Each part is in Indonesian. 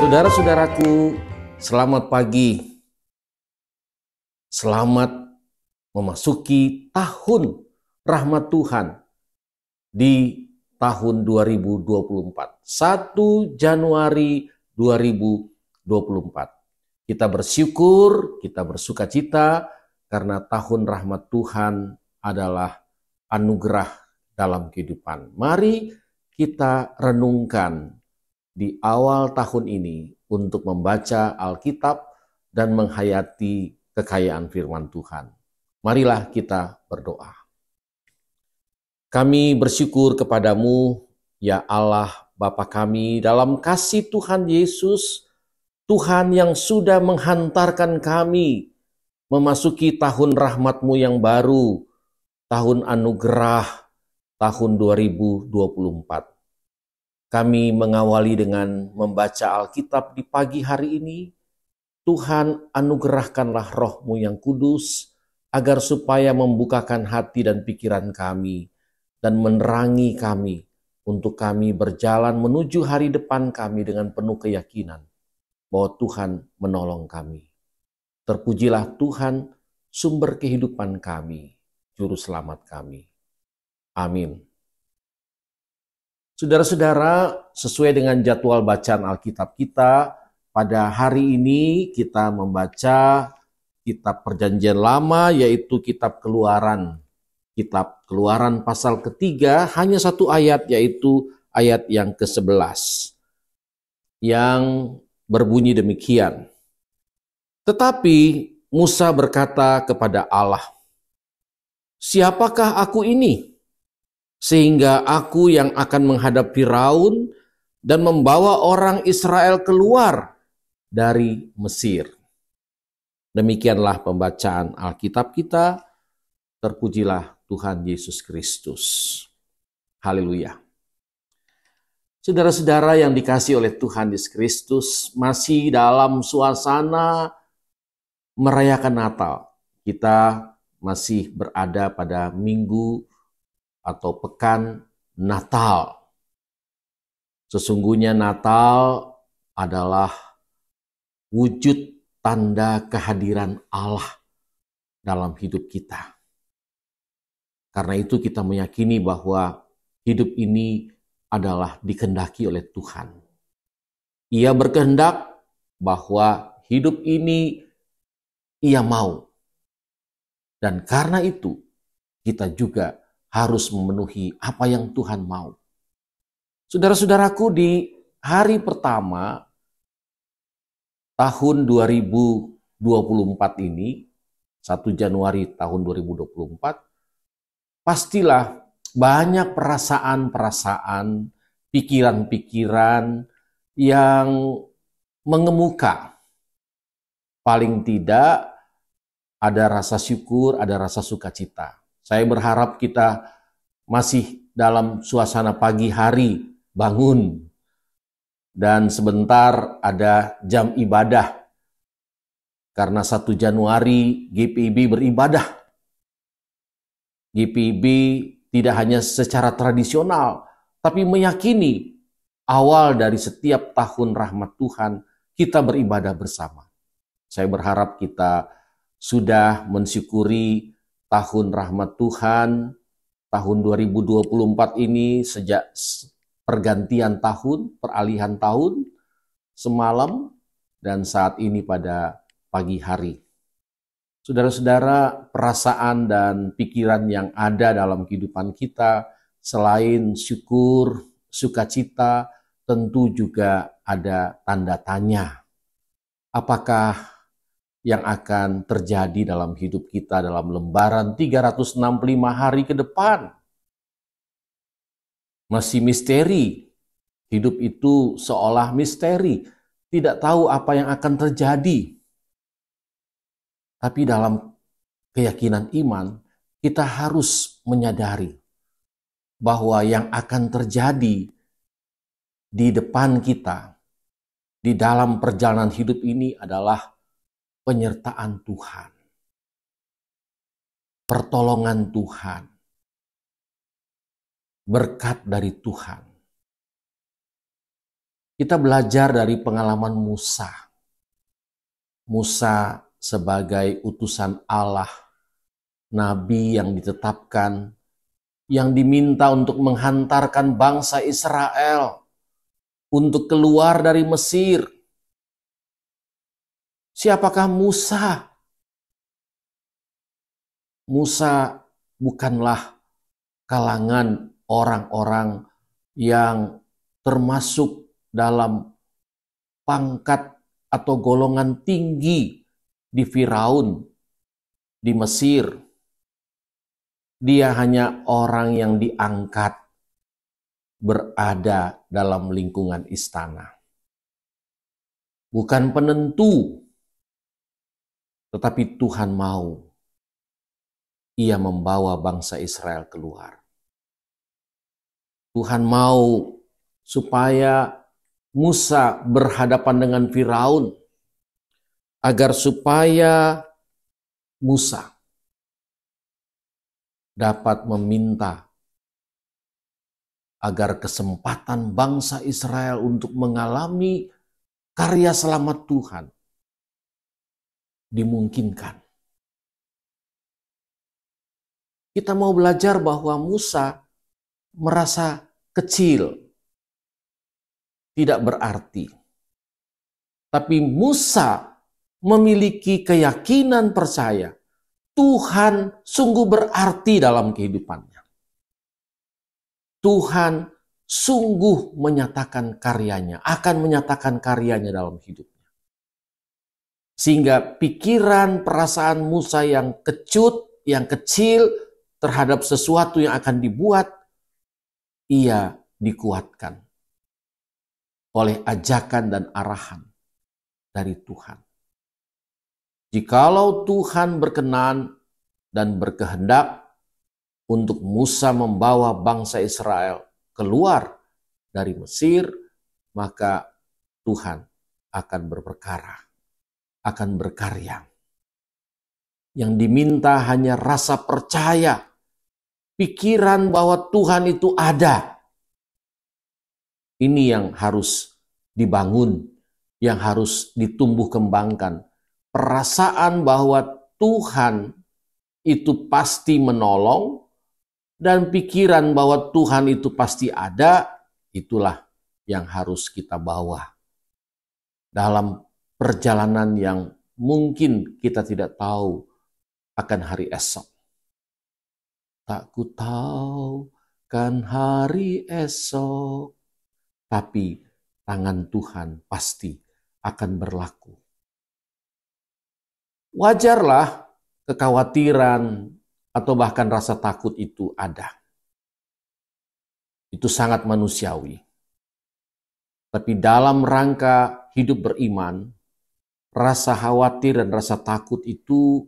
Saudara-saudaraku, selamat pagi. Selamat memasuki tahun rahmat Tuhan di tahun 2024. 1 Januari 2024. Kita bersyukur, kita bersukacita karena tahun rahmat Tuhan adalah anugerah dalam kehidupan. Mari kita renungkan di awal tahun ini untuk membaca Alkitab dan menghayati kekayaan firman Tuhan. Marilah kita berdoa. Kami bersyukur kepadamu, ya Allah Bapa kami, dalam kasih Tuhan Yesus, Tuhan yang sudah menghantarkan kami memasuki tahun rahmat-Mu yang baru, tahun anugerah, tahun 2024. Kami mengawali dengan membaca Alkitab di pagi hari ini. Tuhan, anugerahkanlah Roh-Mu yang kudus, agar supaya membukakan hati dan pikiran kami, dan menerangi kami, untuk kami berjalan menuju hari depan kami dengan penuh keyakinan, bahwa Tuhan menolong kami. Terpujilah Tuhan, sumber kehidupan kami, Juru Selamat kami. Amin. Saudara-saudara, sesuai dengan jadwal bacaan Alkitab kita, pada hari ini kita membaca kitab Perjanjian Lama, yaitu kitab Keluaran. Kitab Keluaran pasal ketiga, hanya satu ayat, yaitu ayat yang ke-11, yang berbunyi demikian. Tetapi Musa berkata kepada Allah, "Siapakah aku ini? Sehingga aku yang akan menghadap Firaun dan membawa orang Israel keluar dari Mesir." Demikianlah pembacaan Alkitab kita. Terpujilah Tuhan Yesus Kristus. Haleluya. Saudara-saudara yang dikasihi oleh Tuhan Yesus Kristus, masih dalam suasana merayakan Natal. Kita masih berada pada minggu atau pekan Natal. Sesungguhnya Natal adalah wujud tanda kehadiran Allah dalam hidup kita. Karena itu kita meyakini bahwa hidup ini adalah dikehendaki oleh Tuhan. Ia berkehendak bahwa hidup ini Ia mau. Dan karena itu kita juga harus memenuhi apa yang Tuhan mau. Saudara-saudaraku, di hari pertama tahun 2024 ini, 1 Januari tahun 2024, pastilah banyak perasaan-perasaan, pikiran-pikiran yang mengemuka. Paling tidak ada rasa syukur, ada rasa sukacita. Saya berharap kita masih dalam suasana pagi hari, bangun. Dan sebentar ada jam ibadah. Karena 1 Januari GPIB beribadah. GPIB tidak hanya secara tradisional, tapi meyakini awal dari setiap tahun rahmat Tuhan, kita beribadah bersama. Saya berharap kita sudah mensyukuri tahun rahmat Tuhan, tahun 2024 ini sejak pergantian tahun, peralihan tahun, semalam, dan saat ini pada pagi hari. Saudara-saudara, perasaan dan pikiran yang ada dalam kehidupan kita, selain syukur, sukacita, tentu juga ada tanda tanya. Apakah yang akan terjadi dalam hidup kita dalam lembaran 365 hari ke depan? Masih misteri. Hidup itu seolah misteri. Tidak tahu apa yang akan terjadi. Tapi dalam keyakinan iman, kita harus menyadari bahwa yang akan terjadi di depan kita, di dalam perjalanan hidup ini adalah penyertaan Tuhan, pertolongan Tuhan, berkat dari Tuhan. Kita belajar dari pengalaman Musa. Musa sebagai utusan Allah, nabi yang ditetapkan, yang diminta untuk menghantarkan bangsa Israel untuk keluar dari Mesir. Siapakah Musa? Musa bukanlah kalangan orang-orang yang termasuk dalam pangkat atau golongan tinggi di Firaun, di Mesir. Dia hanya orang yang diangkat berada dalam lingkungan istana. Bukan penentu, tetapi Tuhan mau ia membawa bangsa Israel keluar. Tuhan mau supaya Musa berhadapan dengan Firaun, agar supaya Musa dapat meminta agar kesempatan bangsa Israel untuk mengalami karya selamat Tuhan dimungkinkan. Kita mau belajar bahwa Musa merasa kecil, tidak berarti. Tapi Musa memiliki keyakinan percaya Tuhan sungguh berarti dalam kehidupannya. Tuhan sungguh menyatakan karyanya, akan menyatakan karyanya dalam hidupnya. Sehingga pikiran, perasaan Musa yang kecut, yang kecil terhadap sesuatu yang akan dibuat, ia dikuatkan oleh ajakan dan arahan dari Tuhan. Jikalau Tuhan berkenan dan berkehendak untuk Musa membawa bangsa Israel keluar dari Mesir, maka Tuhan akan berperkara, akan berkarya. Yang diminta hanya rasa percaya, pikiran bahwa Tuhan itu ada. Ini yang harus dibangun, yang harus ditumbuh kembangkan. Perasaan bahwa Tuhan itu pasti menolong, dan pikiran bahwa Tuhan itu pasti ada, itulah yang harus kita bawa dalam perjalanan yang mungkin kita tidak tahu akan hari esok. Tak ku tahu kan hari esok, tapi tangan Tuhan pasti akan berlaku. Wajarlah kekhawatiran atau bahkan rasa takut itu ada. Itu sangat manusiawi. Tapi dalam rangka hidup beriman, rasa khawatir dan rasa takut itu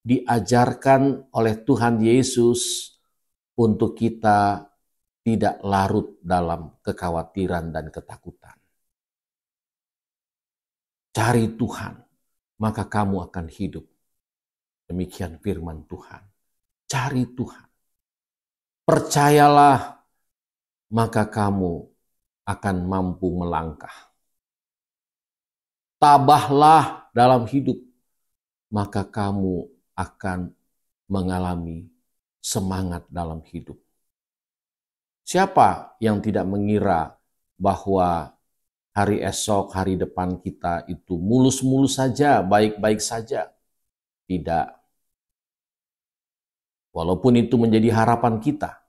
diajarkan oleh Tuhan Yesus untuk kita tidak larut dalam kekhawatiran dan ketakutan. Cari Tuhan, maka kamu akan hidup. Demikian firman Tuhan. Cari Tuhan. Percayalah, maka kamu akan mampu melangkah. Tabahlah dalam hidup, maka kamu akan mengalami semangat dalam hidup. Siapa yang tidak mengira bahwa hari esok, hari depan kita itu mulus-mulus saja, baik-baik saja? Tidak. Walaupun itu menjadi harapan kita.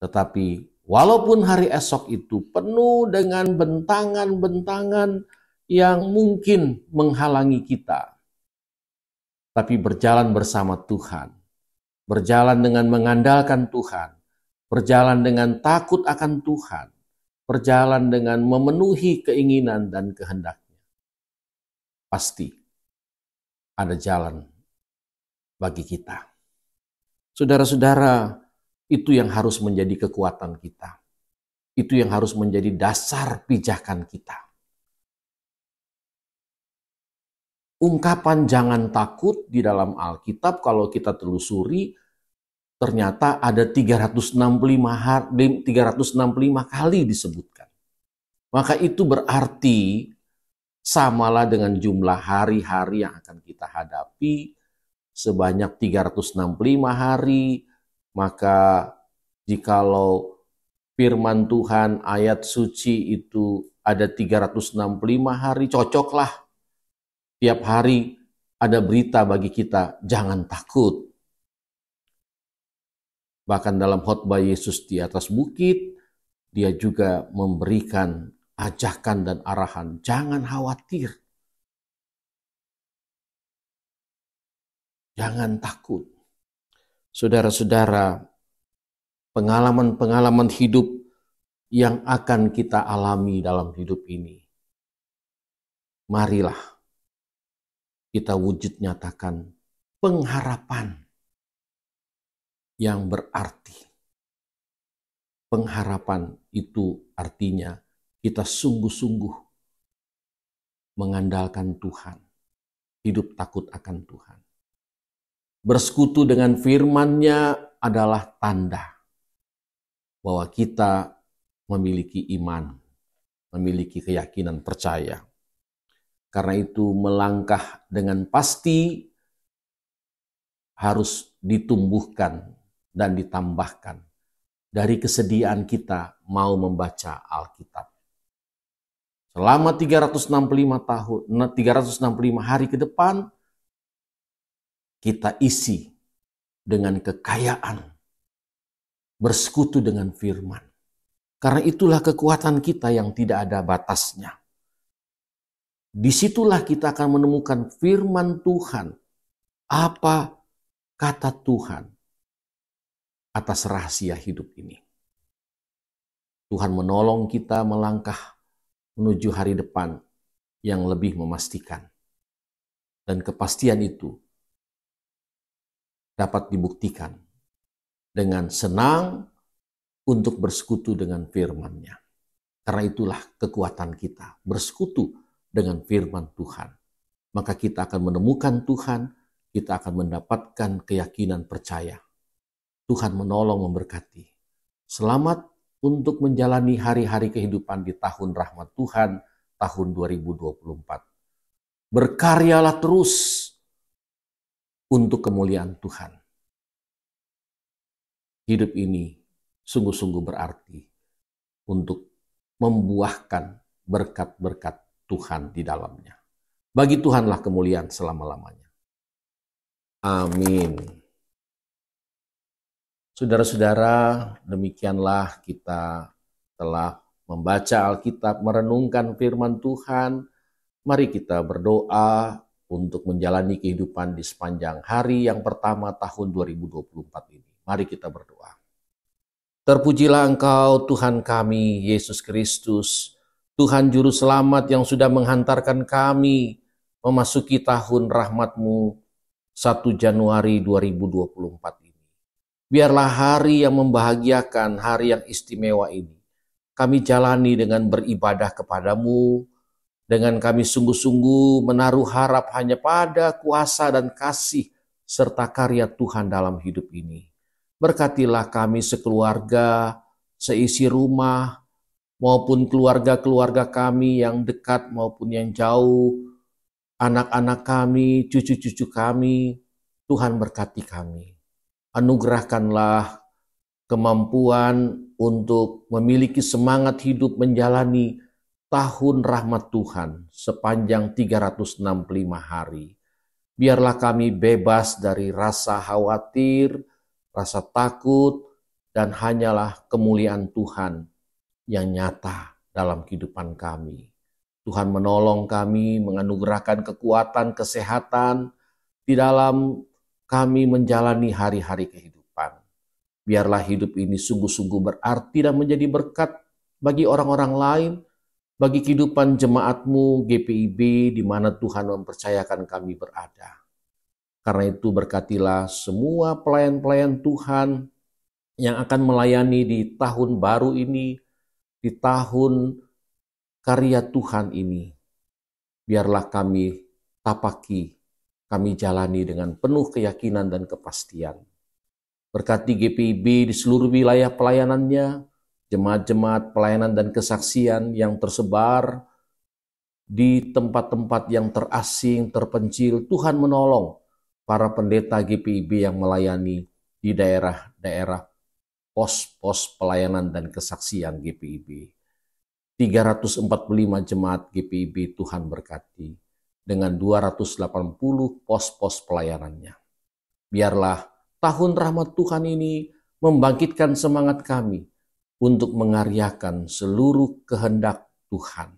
Tetapi walaupun hari esok itu penuh dengan bentangan-bentangan yang mungkin menghalangi kita, tapi berjalan bersama Tuhan, berjalan dengan mengandalkan Tuhan, berjalan dengan takut akan Tuhan, berjalan dengan memenuhi keinginan dan kehendaknya. Pasti ada jalan bagi kita. Saudara-saudara, itu yang harus menjadi kekuatan kita. Itu yang harus menjadi dasar pijakan kita. Ungkapan jangan takut di dalam Alkitab kalau kita telusuri ternyata ada 365 kali disebutkan. maka itu berarti samalah dengan jumlah hari-hari yang akan kita hadapi sebanyak 365 hari. Maka jikalau firman Tuhan ayat suci itu ada 365 hari, cocoklah tiap hari ada berita bagi kita, jangan takut. Bahkan dalam khotbah Yesus di atas bukit, dia juga memberikan ajakan dan arahan, jangan khawatir, jangan takut. Saudara-saudara, pengalaman-pengalaman hidup yang akan kita alami dalam hidup ini, marilah kita wujud nyatakan pengharapan yang berarti. Pengharapan itu artinya kita sungguh-sungguh mengandalkan Tuhan, hidup takut akan Tuhan. Bersekutu dengan firman-Nya adalah tanda bahwa kita memiliki iman, memiliki keyakinan percaya. Karena itu melangkah dengan pasti harus ditumbuhkan dan ditambahkan dari kesediaan kita mau membaca Alkitab. Selama 365 hari ke depan, kita isi dengan kekayaan, bersekutu dengan firman. Karena itulah kekuatan kita yang tidak ada batasnya. Disitulah kita akan menemukan firman Tuhan. Apa kata Tuhan atas rahasia hidup ini. Tuhan menolong kita melangkah menuju hari depan yang lebih memastikan. Dan kepastian itu dapat dibuktikan dengan senang untuk bersekutu dengan firman-Nya. Karena itulah kekuatan kita, bersekutu dengan firman Tuhan. Maka kita akan menemukan Tuhan, kita akan mendapatkan keyakinan percaya. Tuhan menolong memberkati. Selamat untuk menjalani hari-hari kehidupan di tahun rahmat Tuhan, tahun 2024. Berkaryalah terus untuk kemuliaan Tuhan. Hidup ini sungguh-sungguh berarti untuk membuahkan berkat-berkat Tuhan di dalamnya. Bagi Tuhanlah kemuliaan selama-lamanya. Amin. Saudara-saudara, demikianlah kita telah membaca Alkitab, merenungkan firman Tuhan. Mari kita berdoa untuk menjalani kehidupan di sepanjang hari yang pertama tahun 2024 ini. Mari kita berdoa. Terpujilah Engkau Tuhan kami, Yesus Kristus, Tuhan Juru Selamat yang sudah menghantarkan kami memasuki tahun rahmat-Mu 1 Januari 2024 ini. Biarlah hari yang membahagiakan, hari yang istimewa ini kami jalani dengan beribadah kepadamu, dengan kami sungguh-sungguh menaruh harap hanya pada kuasa dan kasih serta karya Tuhan dalam hidup ini. Berkatilah kami sekeluarga, seisi rumah, maupun keluarga-keluarga kami yang dekat maupun yang jauh, anak-anak kami, cucu-cucu kami. Tuhan berkati kami. Anugerahkanlah kemampuan untuk memiliki semangat hidup menjalani tahun rahmat Tuhan sepanjang 365 hari. Biarlah kami bebas dari rasa khawatir, rasa takut, dan hanyalah kemuliaan Tuhan yang nyata dalam kehidupan kami. Tuhan menolong kami, menganugerahkan kekuatan, kesehatan di dalam kami menjalani hari-hari kehidupan. Biarlah hidup ini sungguh-sungguh berarti dan menjadi berkat bagi orang-orang lain, bagi kehidupan jemaat-Mu GPIB di mana Tuhan mempercayakan kami berada. Karena itu berkatilah semua pelayan-pelayan Tuhan yang akan melayani di tahun baru ini, di tahun karya Tuhan ini. Biarlah kami tapaki, kami jalani dengan penuh keyakinan dan kepastian. Berkati GPIB di seluruh wilayah pelayanannya, jemaat-jemaat pelayanan dan kesaksian yang tersebar di tempat-tempat yang terasing, terpencil. Tuhan menolong para pendeta GPIB yang melayani di daerah-daerah pos-pos pelayanan dan kesaksian GPIB. 345 jemaat GPIB Tuhan berkati dengan 280 pos-pos pelayanannya. Biarlah tahun rahmat Tuhan ini membangkitkan semangat kami untuk mengaryakan seluruh kehendak Tuhan.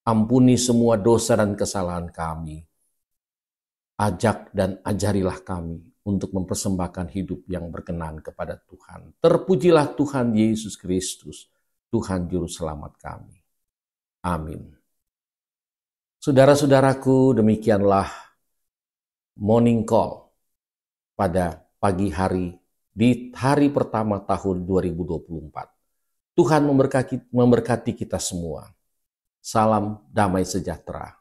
Ampuni semua dosa dan kesalahan kami. Ajak dan ajarilah kami untuk mempersembahkan hidup yang berkenan kepada Tuhan. Terpujilah Tuhan Yesus Kristus, Tuhan Juru Selamat kami. Amin. Saudara-saudaraku, demikianlah morning call pada pagi hari di hari pertama tahun 2024. Tuhan memberkati kita semua. Salam damai sejahtera.